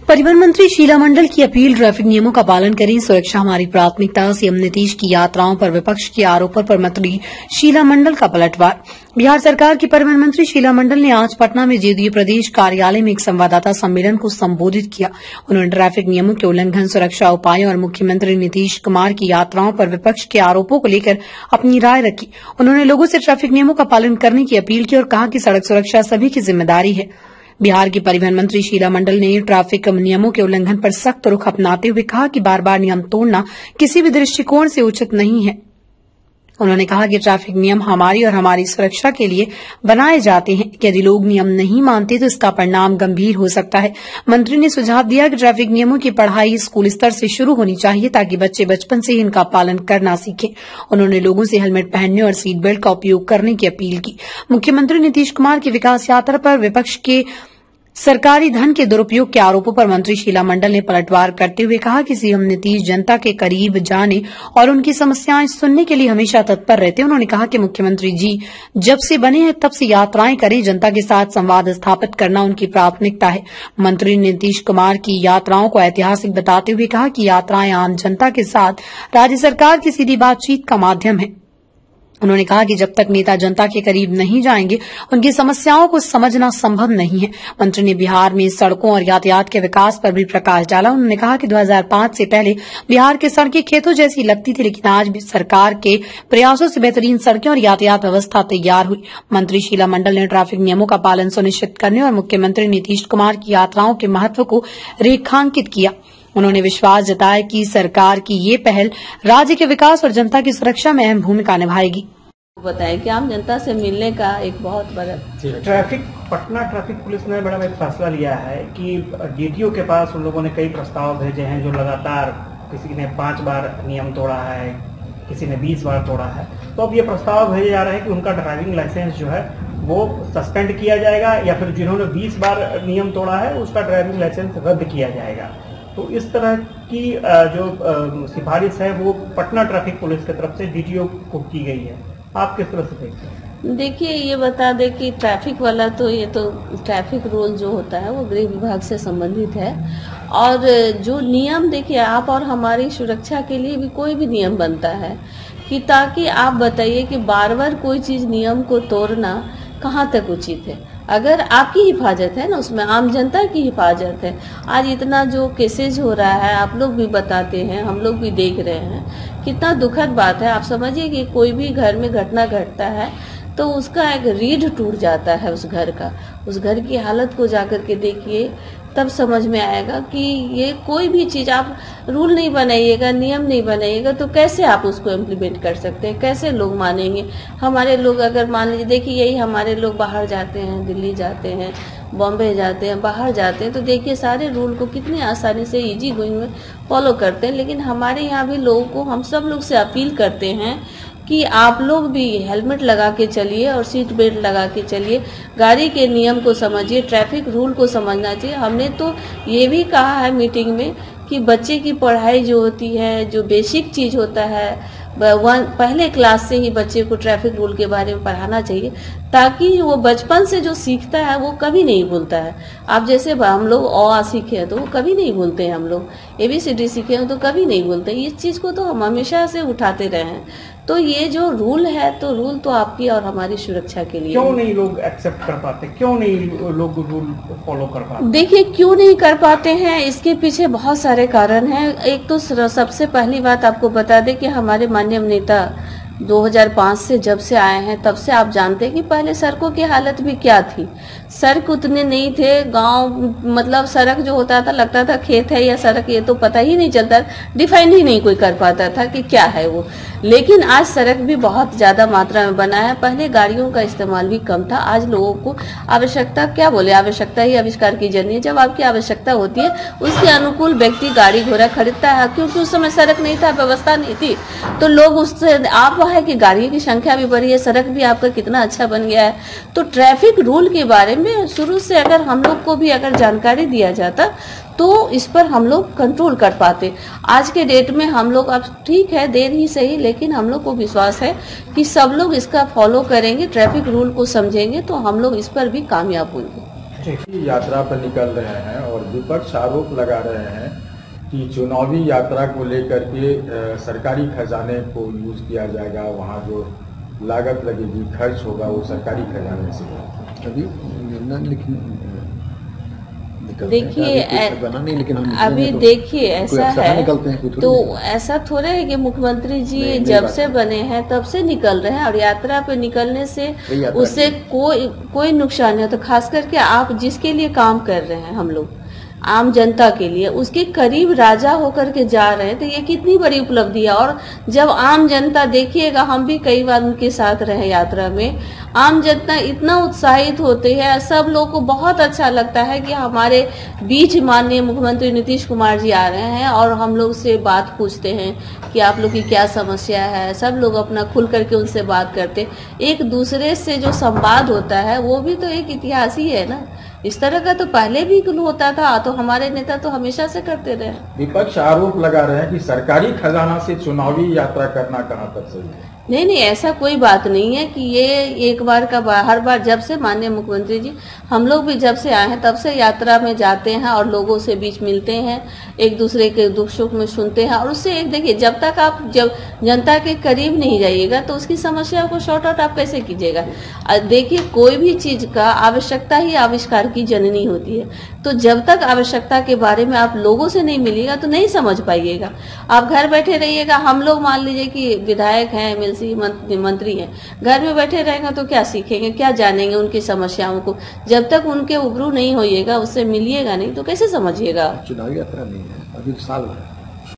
परिवहन मंत्री शीला मंडल की अपील, ट्रैफिक नियमों का पालन करें, सुरक्षा हमारी प्राथमिकता। सीएम नीतीश की यात्राओं पर विपक्ष के आरोपों पर मंत्री शीला मंडल का पलटवार। बिहार सरकार की परिवहन मंत्री शीला मंडल ने आज पटना में जेडीयू प्रदेश कार्यालय में एक संवाददाता सम्मेलन को संबोधित किया। उन्होंने ट्रैफिक नियमों के उल्लंघन, सुरक्षा उपायों और मुख्यमंत्री नीतीश कुमार की यात्राओं पर विपक्ष के आरोपों को लेकर अपनी राय रखी। उन्होंने लोगों से ट्रैफिक नियमों का पालन करने की अपील की और कहा कि सड़क सुरक्षा सभी की जिम्मेदारी है। बिहार की परिवहन मंत्री शीला मंडल ने ट्रैफिक नियमों के उल्लंघन पर सख्त रुख अपनाते हुए कहा कि बार बार नियम तोड़ना किसी भी दृष्टिकोण से उचित नहीं है। उन्होंने कहा कि ट्रैफिक नियम हमारी और हमारी सुरक्षा के लिए बनाए जाते हैं। यदि लोग नियम नहीं मानते तो इसका परिणाम गंभीर हो सकता है। मंत्री ने सुझाव दिया कि ट्रैफिक नियमों की पढ़ाई स्कूल स्तर से शुरू होनी चाहिए ताकि बच्चे बचपन से ही इनका पालन करना सीखें। उन्होंने लोगों से हेलमेट पहनने और सीट बेल्ट का उपयोग करने की अपील की। मुख्यमंत्री नीतीश कुमार की विकास यात्रा पर विपक्ष के सरकारी धन के दुरुपयोग के आरोपों पर मंत्री शीला मंडल ने पलटवार करते हुए कहा कि सीएम नीतीश जनता के करीब जाने और उनकी समस्याएं सुनने के लिए हमेशा तत्पर रहते हैं। उन्होंने कहा कि मुख्यमंत्री जी जब से बने हैं तब से यात्राएं करें, जनता के साथ संवाद स्थापित करना उनकी प्राथमिकता है। मंत्री ने नीतीश कुमार की यात्राओं को ऐतिहासिक बताते हुए कहा कि यात्राएं आम जनता के साथ राज्य सरकार की सीधी बातचीत का माध्यम है। उन्होंने कहा कि जब तक नेता जनता के करीब नहीं जाएंगे, उनकी समस्याओं को समझना संभव नहीं है। मंत्री ने बिहार में सड़कों और यातायात के विकास पर भी प्रकाश डाला। उन्होंने कहा कि 2005 से पहले बिहार की सड़कें खेतों जैसी लगती थी, लेकिन आज भी सरकार के प्रयासों से बेहतरीन सड़कें और यातायात व्यवस्था तैयार हुई। मंत्री शीला मंडल ने ट्रैफिक नियमों का पालन सुनिश्चित करने और मुख्यमंत्री नीतीश कुमार की यात्राओं के महत्व को रेखांकित किया। उन्होंने विश्वास जताया कि सरकार की ये पहल राज्य के विकास और जनता की सुरक्षा में अहम भूमिका निभाएगी। बताएं कि आम जनता से मिलने का एक बहुत बड़ा पटना ट्रैफिक पुलिस ने बड़ा एक फैसला लिया है कि डीटीओ के पास उन लोगों ने कई प्रस्ताव भेजे हैं जो लगातार किसी ने 5 बार नियम तोड़ा है, किसी ने 20 बार तोड़ा है। तो अब ये प्रस्ताव भेजे जा रहे हैं कि उनका ड्राइविंग लाइसेंस जो है वो सस्पेंड किया जाएगा या फिर जिन्होंने 20 बार नियम तोड़ा है उसका ड्राइविंग लाइसेंस रद्द किया जाएगा। तो इस तरह की जो सिफारिश है वो पटना ट्रैफिक पुलिस की तरफ से डीटीओ को की गई है। आप किस तरह से देखते हैं? देखिए, ये बता दें कि ट्रैफिक वाला तो ये तो ट्रैफिक रूल जो होता है वो गृह विभाग से संबंधित है। और जो नियम, देखिए, आप और हमारी सुरक्षा के लिए भी कोई भी नियम बनता है कि ताकि आप बताइए कि बार बार कोई चीज नियम को तोड़ना कहाँ तक उचित है। अगर आपकी हिफाजत है ना, उसमें आम जनता की हिफाजत है। आज इतना जो केसेज हो रहा है, आप लोग भी बताते हैं, हम लोग भी देख रहे हैं, कितना दुखद बात है। आप समझिए कि कोई भी घर में घटना घटता है तो उसका एक रीढ़ टूट जाता है उस घर का। उस घर की हालत को जाकर के देखिए, तब समझ में आएगा कि ये कोई भी चीज आप रूल नहीं बनाइएगा, नियम नहीं बनाइएगा तो कैसे आप उसको इम्प्लीमेंट कर सकते हैं, कैसे लोग मानेंगे। हमारे लोग अगर मान लीजिए, देखिए, यही हमारे लोग बाहर जाते हैं, दिल्ली जाते हैं, बॉम्बे जाते हैं, बाहर जाते हैं, तो देखिए सारे रूल को कितनी आसानी से इजी गोइंग में फॉलो करते हैं। लेकिन हमारे यहाँ भी लोगों को, हम सब लोग से अपील करते हैं कि आप लोग भी हेलमेट लगा के चलिए और सीट बेल्ट लगा के चलिए, गाड़ी के नियम को समझिए, ट्रैफिक रूल को समझना चाहिए। हमने तो ये भी कहा है मीटिंग में कि बच्चे की पढ़ाई जो होती है, जो बेसिक चीज होता है, पहले क्लास से ही बच्चे को ट्रैफिक रूल के बारे में पढ़ाना चाहिए ताकि वो बचपन से जो सीखता है वो कभी नहीं भूलता है। आप जैसे हम लोग अ सीखे हैं तो वो कभी नहीं भूलते हैं, हम लोग ABCD सीखे हैं तो कभी नहीं भूलते। इस चीज को तो हम हमेशा से उठाते रहे हैं। तो ये जो रूल है, तो रूल तो आपकी और हमारी सुरक्षा के लिए। क्यों नहीं लोग एक्सेप्ट कर पाते, क्यों नहीं लोग रूल फॉलो कर पाते? देखिए, क्यों नहीं कर पाते हैं, इसके पीछे बहुत सारे कारण हैं। एक तो सबसे पहली बात आपको बता दें कि हमारे माननीय नेता 2005 से जब से आए हैं तब से आप जानते हैं कि पहले सड़कों की हालत भी क्या थी। सड़क उतने नहीं थे, गांव मतलब सड़क जो होता था लगता था खेत है या सड़क, ये तो पता ही नहीं चलता, डिफाइन ही नहीं कोई कर पाता था कि क्या है वो। लेकिन आज सड़क भी बहुत ज्यादा मात्रा में बना है। पहले गाड़ियों का इस्तेमाल भी कम था। आज लोगों को आवश्यकता, क्या बोले, आवश्यकता ही आविष्कार की जर्नी है। जब आपकी आवश्यकता होती है उसके अनुकूल व्यक्ति गाड़ी घोड़ा खरीदता है, क्योंकि उस समय सड़क नहीं था, व्यवस्था नहीं थी, तो लोग उससे आप है कि गाड़ियों की संख्या भी बढ़ी है, सड़क भी आपका कितना अच्छा बन गया है। तो ट्रैफिक रूल के बारे में शुरू से अगर हम लोग को भी अगर जानकारी दिया जाता तो इस पर हम लोग कंट्रोल कर पाते। आज के डेट में हम लोग, अब ठीक है देर ही सही, लेकिन हम लोग को विश्वास है कि सब लोग इसका फॉलो करेंगे, ट्रैफिक रूल को समझेंगे तो हम लोग इस पर भी कामयाब होंगे। यात्रा पर निकल रहे हैं और विपक्ष आरोप लगा रहे हैं कि चुनावी यात्रा को लेकर के सरकारी खजाने को यूज किया जाएगा, वहाँ जो लागत लगेगी, खर्च होगा, वो सरकारी खजाने से। अभी देखिए अभी देखिए ऐसा है तो ऐसा थोड़ा है कि मुख्यमंत्री जी जब से बने हैं तब से निकल रहे हैं, और यात्रा पे निकलने से उससे कोई नुकसान नहीं होता। तो खास करके आप जिसके लिए काम कर रहे हैं, हम लोग आम जनता के लिए, उसके करीब राजा होकर के जा रहे हैं, तो ये कितनी बड़ी उपलब्धि है। और जब आम जनता देखिएगा, हम भी कई बार उनके साथ रहे यात्रा में, आम जनता इतना उत्साहित होते हैं, सब लोग को बहुत अच्छा लगता है कि हमारे बीच माननीय मुख्यमंत्री नीतीश कुमार जी आ रहे हैं और हम लोग से बात पूछते हैं कि आप लोग की क्या समस्या है। सब लोग अपना खुल करके उनसे बात करते, एक दूसरे से जो संवाद होता है वो भी तो एक इतिहास ही है ना। इस तरह का तो पहले भी होता था, तो हमारे नेता तो हमेशा से करते रहे। विपक्ष आरोप लगा रहे हैं कि सरकारी खजाना से चुनावी यात्रा करना कहां तक सही है। नहीं, ऐसा कोई बात नहीं है कि ये एक बार का, हर बार जब से माननीय मुख्यमंत्री जी, हम लोग भी जब से आए हैं तब से यात्रा में जाते हैं और लोगों से बीच मिलते हैं, एक दूसरे के दुख सुख में सुनते हैं। और उससे एक देखिए, जब तक आप जब जनता के करीब नहीं जाइएगा तो उसकी समस्या को शॉर्ट आउट आप कैसे कीजिएगा। देखिए, कोई भी चीज का आवश्यकता ही आविष्कार की जननी होती है। तो जब तक आवश्यकता के बारे में आप लोगों से नहीं मिलिएगा तो नहीं समझ पाइएगा। आप घर बैठे रहिएगा, हम लोग मान लीजिए कि विधायक हैं, मंत्री हैं, घर में बैठे रहेंगे तो क्या सीखेंगे, क्या जानेंगे उनकी समस्याओं को। जब तक उनके उबरू नहीं होइएगा, उससे मिलिएगा नहीं, तो कैसे समझिएगा। चुनावी यात्रा नहीं है, अभी साल भर